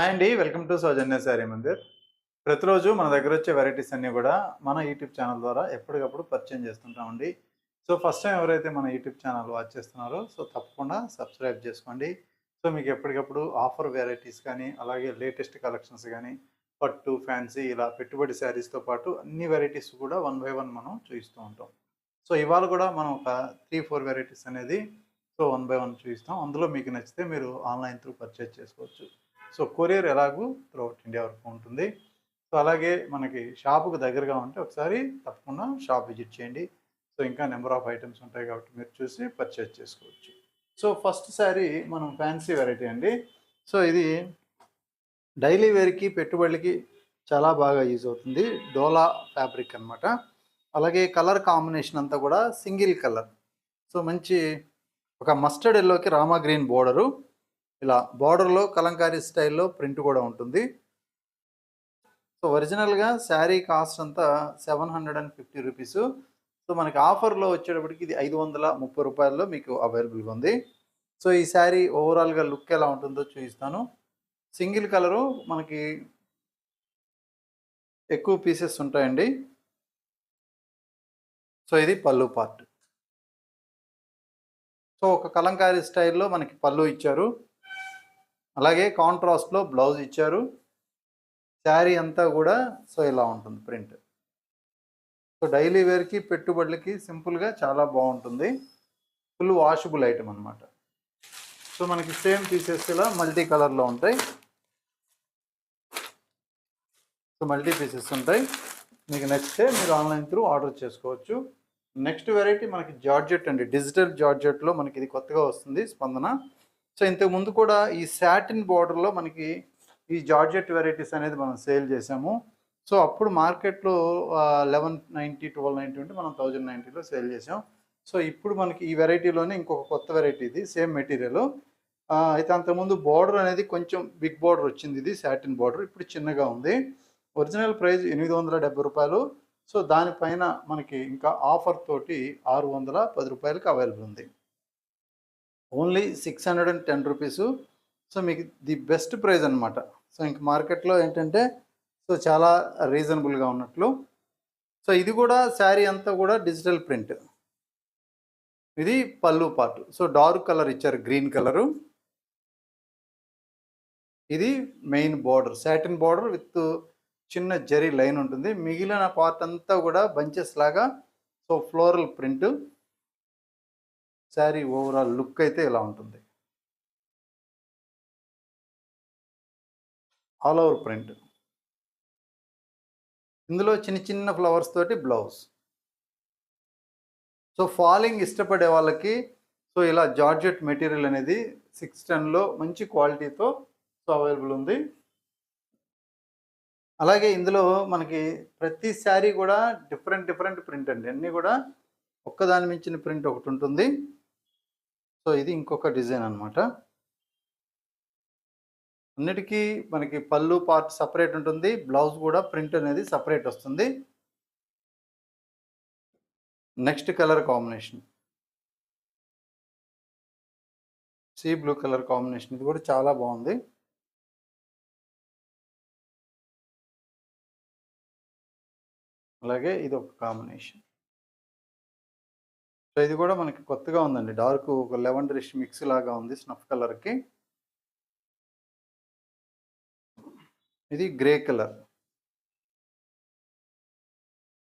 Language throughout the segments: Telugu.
హాయ్ అండి. వెల్కమ్ టు సౌజన్య శారీ మందిర్. ప్రతిరోజు మన దగ్గరొచ్చే వెరైటీస్ అన్నీ గూడా మన యూట్యూబ్ ఛానల్ ద్వారా ఎప్పటికప్పుడు పరిచయం చేస్తుంటామండి. సో, ఫస్ట్ టైమ్ ఎవరైతే మన యూట్యూబ్ ఛానల్ వాచ్ చేస్తున్నారో తప్పకుండా సబ్స్క్రైబ్ చేసుకోండి. సో, మీకు ఎప్పటికప్పుడు ఆఫర్ వెరైటీస్ కానీ, అలాగే లేటెస్ట్ కలెక్షన్స్ గానీ, పట్టు, ఫ్యాన్సీ ఇలా పెట్టుబడి శారీస్‌తో పాటు అన్ని వెరైటీస్ కూడా వన్ బై వన్ మనం చూయిస్తూ ఉంటాం. సో, ఇవాళ కూడా మనం ఒక 3, 4 వెరైటీస్ అనేది వన్ బై వన్ చూయిస్తాం. అందులో మీకు నచ్చితే మీరు ఆన్‌లైన్ త్రూ పర్చేజ్ చేసుకోవచ్చు. సో, కొరియర్ ఎలాగూ త్రూఅవుట్ ఇండియా వరకు ఉంటుంది. సో, అలాగే మనకి షాపుకి దగ్గరగా ఉంటే ఒకసారి తప్పకుండా షాప్ విజిట్ చేయండి. సో, ఇంకా నెంబర్ ఆఫ్ ఐటెమ్స్ ఉంటాయి కాబట్టి మీరు చూసి పర్చేజ్ చేసుకోవచ్చు. సో, ఫస్ట్ శారీ మనం ఫ్యాన్సీ వెరైటీ అండి. సో, ఇది డైలీ వేర్‌కి, పెట్టుబడులకి చాలా బాగా యూజ్ అవుతుంది. డోలా ఫ్యాబ్రిక్ అనమాట. అలాగే కలర్ కాంబినేషన్ అంతా కూడా సింగిల్ కలర్. సో, మంచి ఒక మస్టర్డ్ యెల్లోకి రామా గ్రీన్ బోర్డరు. ఇలా బోర్డర్‌లో కలంకారీ స్టైల్‌లో ప్రింట్ కూడా ఉంటుంది. సో, ఒరిజినల్‌గా శారీ కాస్ట్ అంతా రూ. 750. సో, మనకి ఆఫర్‌లో వచ్చేటప్పటికి ఇది రూ. 530 మీకు అవైలబుల్‌గా ఉంది. సో, ఈ శారీ ఓవరాల్‌గా లుక్ ఎలా ఉంటుందో చూపిస్తాను. సింగిల్ కలరు మనకి ఎక్కువ పీసెస్ ఉంటాయండి. సో, ఇది పల్లు పార్ట్. సో, ఒక కలంకారీ స్టైల్‌లో మనకి పల్లు ఇచ్చారు. అలాగే కాంట్రాస్ట్‌లో బ్లౌజ్ ఇచ్చారు. శారీ అంతా కూడా ఇలా ఉంటుంది ప్రింట్. సో, డైలీ వేర్‌కి, పెట్టుబడులకి సింపుల్‌గా చాలా బాగుంటుంది. ఫుల్ వాషబుల్ ఐటమ్ అనమాట. సో, మనకి సేమ్ పీసెస్ ఇలా మల్టీ కలర్‌లో ఉంటాయి. సో, మల్టీ పీసెస్ ఉంటాయి. మీకు నచ్చితే మీరు ఆన్‌లైన్ త్రూ ఆర్డర్ చేసుకోవచ్చు. నెక్స్ట్ వెరైటీ మనకి జార్జెట్ అండి. డిజిటల్ జార్జెట్‌లో మనకి ఇది కొత్తగా వస్తుంది స్పందన. సో, ఇంతకుముందు కూడా ఈ సాటిన్ బోర్డర్‌లో మనకి ఈ జార్జెట్ వెరైటీస్ అనేది మనం సేల్ చేసాము. సో, అప్పుడు మార్కెట్‌లో 1190, 1290 ఉంటే మనం 1090లో సేల్ చేసాం. సో, ఇప్పుడు మనకి ఈ వెరైటీలోనే ఇంకొక కొత్త వెరైటీ ఇది. Same material. అయితే అంతకుముందు బోర్డర్ అనేది కొంచెం బిగ్ బోర్డర్ వచ్చింది ఇది సాటిన్ బోర్డర్. ఇప్పుడు చిన్నగా ఉంది. ఒరిజినల్ ప్రైస్ రూ. 870. సో, దానిపైన మనకి ఇంకా ఆఫర్ తోటి రూ. 610కి అవైలబుల్ ఉంది. ఓన్లీ రూ. 610. సో, మీకు ది బెస్ట్ ప్రైస్ అనమాట. సో, ఇంక మార్కెట్‌లో ఏంటంటే చాలా రీజనబుల్‌గా ఉన్నట్లు. సో, ఇది కూడా శారీ అంతా కూడా డిజిటల్ ప్రింట్. ఇది పల్లు పార్ట్. సో, డార్క్ కలర్ ఇచ్చారు గ్రీన్ కలరు. ఇది main border. Satin border with చిన్న జరీ లైన్ ఉంటుంది. మిగిలిన పార్ట్ అంతా కూడా బంచెస్ లాగా floral print. Sari overall look అయితే ఇలా ఉంటుంది. All over print. ఇందులో చిన్న చిన్న ఫ్లవర్స్ తోటి బ్లౌజ్. సో, ఫాలింగ్ ఇష్టపడే వాళ్ళకి ఇలా జార్జెట్ మెటీరియల్ అనేది 610లో మంచి క్వాలిటీతో అవైలబుల్ ఉంది. అలాగే ఇందులో మనకి ప్రతి శారీ కూడా డిఫరెంట్ ప్రింట్ అండి. అన్నీ కూడా ఒక్కదాని మించిన ప్రింట్ ఒకటి ఉంటుంది. సో, ఇది ఇంకొక డిజైన్ అనమాట. అన్నిటికీ మనకి పళ్ళు పార్ట్ సెపరేట్ ఉంటుంది. బ్లౌజ్ కూడా ప్రింట్ అనేది సెపరేట్ వస్తుంది. Next colour combination sea blue colour combination. ఇది కూడా చాలా బాగుంది. అలాగే ఇది ఒక కాంబినేషన్. సో, ఇది కూడా మనకి కొత్తగా ఉందండి. డార్క్ ఒక లెవెండరిష్ మిక్స్ లాగా ఉంది స్నఫ్ కలర్‌కి. ఇది గ్రే కలర్.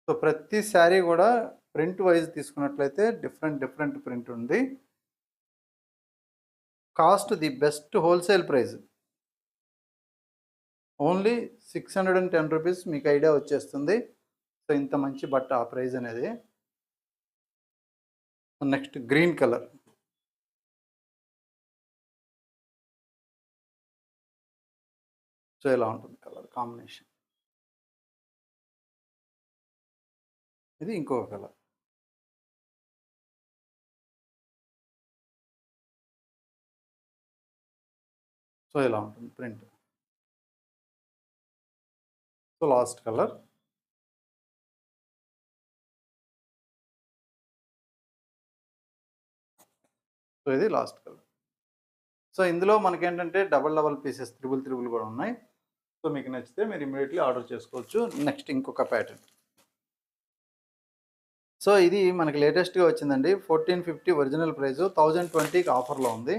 సో, ప్రతి శారీ కూడా ప్రింట్ వైజ్ తీసుకున్నట్లయితే డిఫరెంట్ ప్రింట్ ఉంది. Cost the best wholesale price. Only రూ. 610 మీకు ఐడియా వచ్చేస్తుంది. సో, ఇంత మంచి బట్ట ఆ ప్రైస్ అనేది. Next green colour. సో, ఇలా ఉంటుంది కలర్ కాంబినేషన్. ఇది ఇంకొక కలర్. సో, ఇలా ఉంటుంది print. So, last colour. So, ఇది లాస్ట్ కలర్. సో ఇందులో మనకేంటంటే డబల్ పీసెస్ త్రిబుల్ కూడా ఉన్నాయి. సో మీకు నచ్చితే మీరు ఇమ్మీడియట్లీ ఆర్డర్ చేసుకోవచ్చు. నెక్స్ట్ ఇంకొక ప్యాటర్న్. సో ఇది మనకి లేటెస్ట్‌గా వచ్చిందండి. 1450 ఒరిజినల్ ప్రైస్ 1020కి ఆఫర్‌లో ఉంది.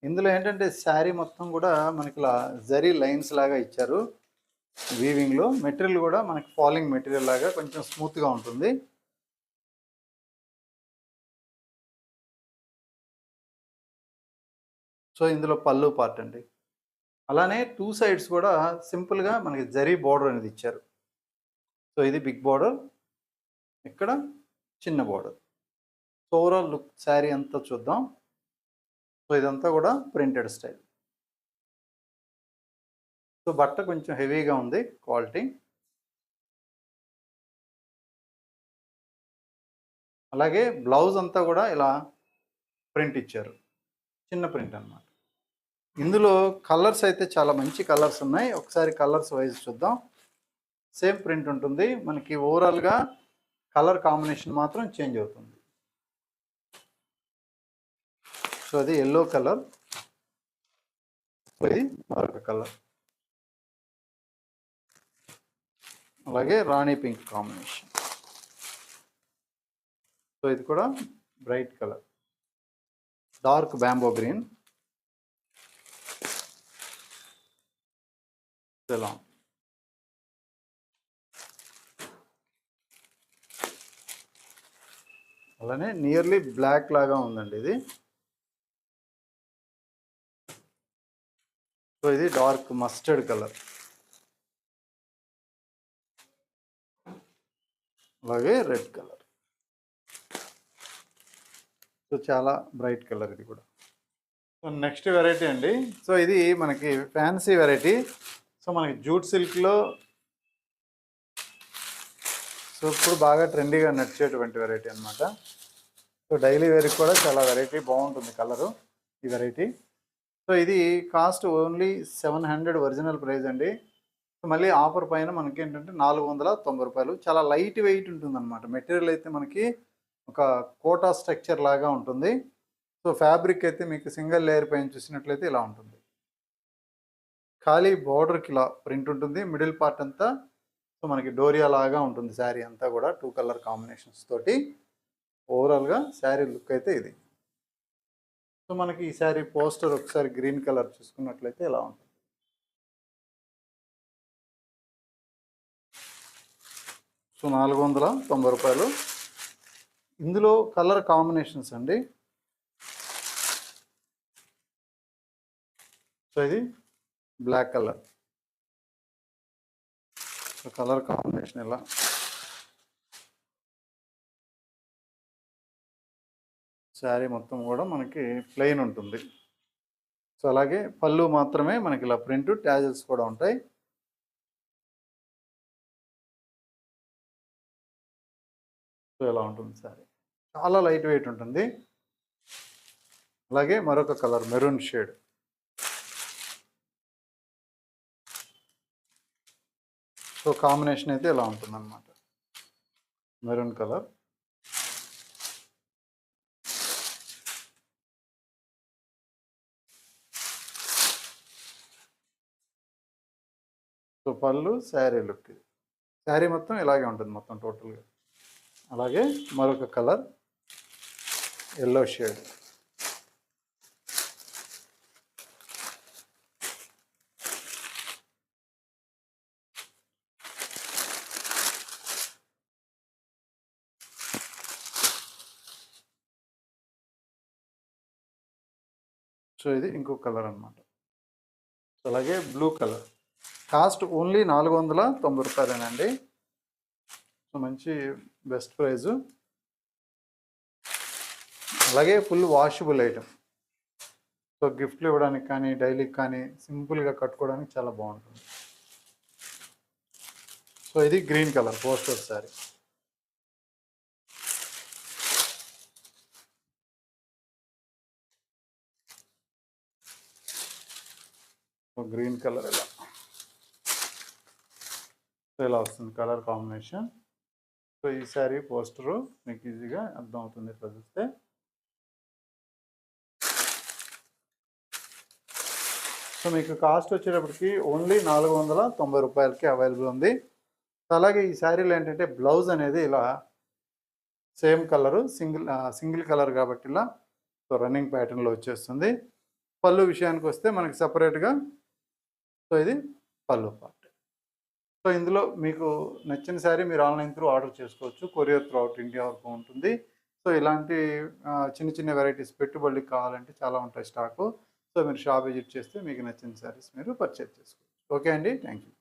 ఇందులో ఏంటంటే శారీ మొత్తం కూడా మనకి ఇలా జరీ లైన్స్ లాగా ఇచ్చారు. వీవింగ్‌లో మెటీరియల్ కూడా మనకి ఫాలింగ్ మెటీరియల్ లాగా కొంచెం స్మూత్‌గా ఉంటుంది. సో ఇందులో పళ్ళు పార్ట్ అండి. అలానే 2 సైడ్స్ కూడా సింపుల్‌గా మనకి జరీ బోర్డర్ అనేది ఇచ్చారు. సో ఇది బిగ్ బోర్డర్, ఇక్కడ చిన్న border. So overall look sari అంతా చూద్దాం. సో ఇదంతా కూడా ప్రింటెడ్ స్టైల్. సో బట్ట కొంచెం హెవీగా ఉంది క్వాలిటీ. అలాగే బ్లౌజ్ అంతా కూడా ఇలా ప్రింట్ ఇచ్చారు. చిన్న ప్రింట్ అన్నమాట. ఇందులో కలర్స్ అయితే చాలా మంచి కలర్స్ ఉన్నాయి. ఒకసారి కలర్స్ వైజ్ చూద్దాం. సేమ్ ప్రింట్ ఉంటుంది. మనకి ఓవరాల్‌గా కలర్ కాంబినేషన్ మాత్రం చేంజ్ అవుతుంది. సో అది యెల్లో కలర్. ఇది మరొక కలర్. అలాగే రాణి పింక్ కాంబినేషన్. సో ఇది కూడా bright colour. Dark bamboo green. ఇలా అలానే నియర్లీ బ్లాక్ లాగా ఉందండి ఇది. సో ఇది డార్క్ మస్టర్డ్ కలర్. అలాగే రెడ్ కలర్. సో చాలా బ్రైట్ కలర్ ఇది కూడా. సో నెక్స్ట్ వెరైటీ అండి. సో ఇది మనకి ఫ్యాన్సీ వెరైటీ. సో మనకి జూట్ సిల్క్లో సో ఇప్పుడు బాగా ట్రెండీగా నడిచేటువంటి వెరైటీ అనమాట. సో డైలీ వేర్కి కూడా చాలా వెరైటీ బాగుంటుంది కలరు ఈ వెరైటీ. సో ఇది కాస్ట్ ఓన్లీ 700 ఒరిజినల్ ప్రైస్ అండి. సో మళ్ళీ ఆఫర్ పైన మనకి ఏంటంటే 490 రూపాయలు. చాలా లైట్ వెయిట్ ఉంటుందన్నమాట. మెటీరియల్ అయితే మనకి ఒక కోటా స్ట్రక్చర్ లాగా ఉంటుంది. సో ఫ్యాబ్రిక్ అయితే మీకు సింగిల్ లేయర్ పైన చూసినట్లయితే ఇలా ఉంటుంది. ఖాళీ బోర్డర్కి ఇలా ప్రింట్ ఉంటుంది. మిడిల్ పార్ట్ అంతా సో మనకి డోరియా లాగా ఉంటుంది శారీ అంతా కూడా 2 కలర్ కాంబినేషన్స్ తోటి. ఓవరాల్గా శారీ లుక్ అయితే ఇది. సో మనకి ఈ శారీ పోస్టర్ ఒకసారి గ్రీన్ కలర్ చూసుకున్నట్లయితే ఇలా ఉంటుంది. సో 490 రూపాయలు. ఇందులో కలర్ కాంబినేషన్స్ అండి. సో ఇది black colour. So colour combination ఇలా. శారీ మొత్తం కూడా మనకి ప్లెయిన్ ఉంటుంది. సో అలాగే పళ్ళు మాత్రమే మనకి ఇలా ప్రింట్, ట్యాజల్స్ కూడా ఉంటాయి. సో ఇలా ఉంటుంది శారీ. చాలా లైట్ వెయిట్ ఉంటుంది. అలాగే మరొక colour maroon shade. So combination అయితే ఇలా ఉంటుంది అన్నమాట. Maroon colour. సో పళ్ళు శారీ లుక్. శారీ మొత్తం ఇలాగే ఉంటుంది మొత్తం టోటల్గా. అలాగే మరొక కలర్ ఎల్లో షేడ్. సో ఇది ఇంకో కలర్ అన్నమాట. అలాగే బ్లూ కలర్. కాస్ట్ ఓన్లీ 490 రూపాయలేనండి. సో మంచి బెస్ట్ ప్రైజు. అలాగే ఫుల్ వాషబుల్ ఐటమ్. సో గిఫ్ట్లు ఇవ్వడానికి కానీ డైలీకి కానీ సింపుల్గా కట్టుకోవడానికి చాలా బాగుంటుంది. సో ఇది green colour poster sari. So green colour ఇలా. సో ఇలా వస్తుంది కలర్ కాంబినేషన్. సో ఈ శారీ పోస్టరు మీకు ఈజీగా అర్థం అవుతుంది ఇట్లా చూస్తే. సో మీకు కాస్ట్ వచ్చేటప్పటికి ఓన్లీ 490 రూపాయలకి అవైలబుల్ ఉంది. అలాగే ఈ శారీలో ఏంటంటే బ్లౌజ్ అనేది ఇలా సేమ్ కలరు సింగిల్ కలర్ కాబట్టి ఇలా సో రన్నింగ్ ప్యాటర్న్లో వచ్చేస్తుంది. పళ్ళు విషయానికి వస్తే మనకి సపరేట్గా సో ఇది పళ్ళు పార్ట్. సో ఇందులో మీకు నచ్చిన శారీ మీరు ఆన్లైన్ త్రూ ఆర్డర్ చేసుకోవచ్చు. కొరియర్ త్రూ అవుట్ ఇండియా వరకు ఉంటుంది. సో ఇలాంటి చిన్న చిన్న వెరైటీస్ పెట్టుబడులకు కావాలంటే చాలా ఉంటాయి స్టాకు. సో మీరు షాప్ విజిట్ చేస్తే మీకు నచ్చిన శారీస్ మీరు పర్చేజ్ చేసుకోవచ్చు. ఓకే అండి. Thank you.